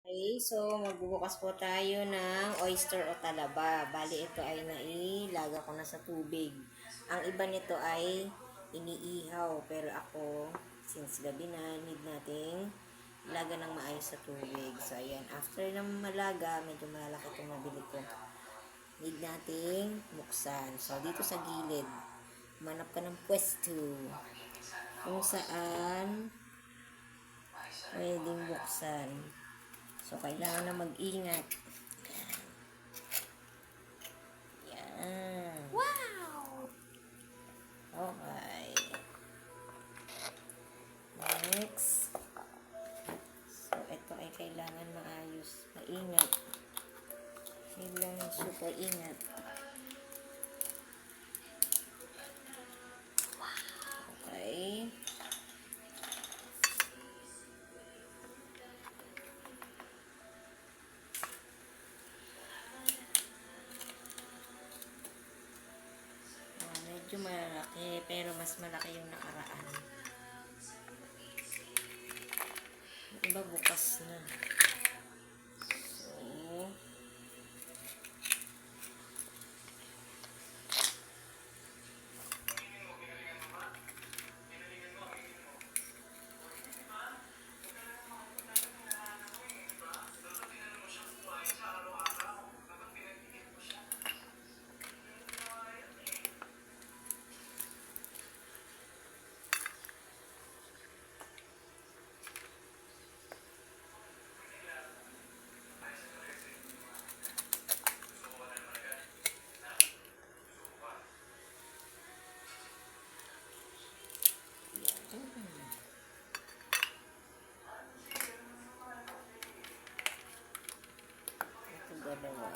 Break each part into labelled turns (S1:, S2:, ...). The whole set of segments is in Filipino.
S1: Okay, so magbubukas po tayo ng oyster o talaba. Bali, ito ay nailaga ko na sa tubig. Ang iba nito ay iniihaw. Pero ako, since gabi na, need nating ilaga ng maayos sa tubig. So, ayan. After ng malaga, medyo malalaki itong nabili ko. Need nating buksan. So, dito sa gilid, manap ka ng pwesto kung saan pwedeng buksan. So, kailangan na mag-ingat. Yan. Wow! Okay. Next. So, ito ay kailangan maayos. Maingat. Kailangan super ingat. Okay. Medyo malaki, pero mas malaki yung nakaraan. Yung iba bukas na. So, ito dalawa.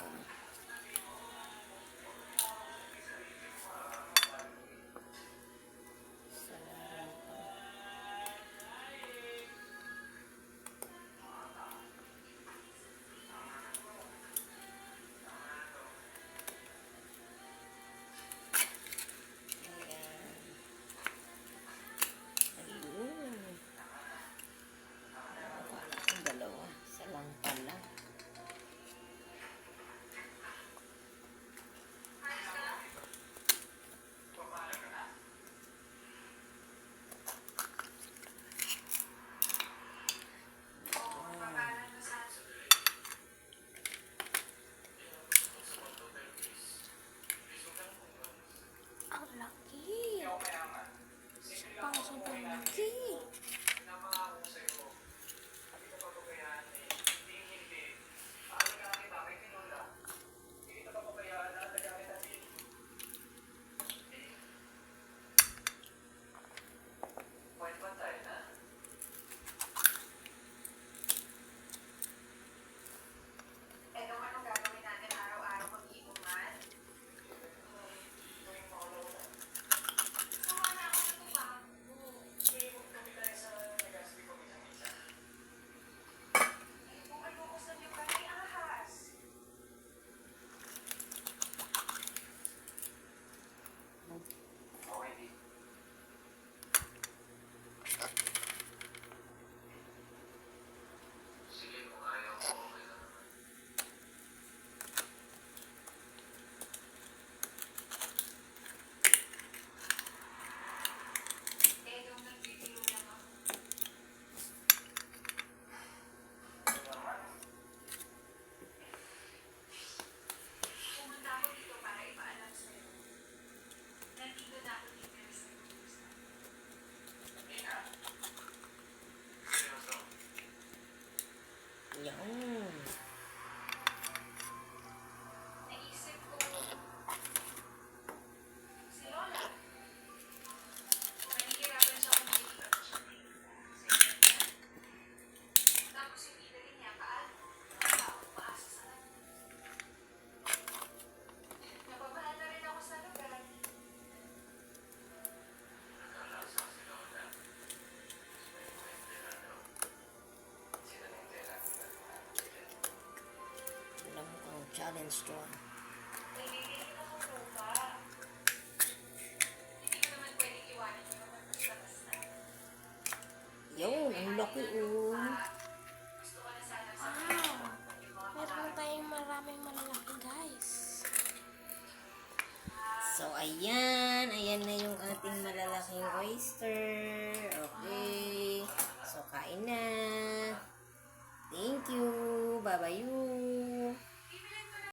S2: Ang laki. Pang sobrang laki.
S1: Yan.
S2: Naisip ko, si Lola, nanihirapan siya kung hindi ka siya tapos yung ina rin niya, paasa sa kanya. Napamahal na rin ako sa lugar.
S1: Alam mo ang challenge to.
S2: Nalilito ako lupa. Hindi ko naman pwedeng iwanan yung naman basta-basta.
S1: Yun, ang laki oh.
S2: Gusto ko na sana sa
S1: ayan. Ayan na yung ating malalaking oyster. Okay. So, kain na. Thank you. Bye-bye.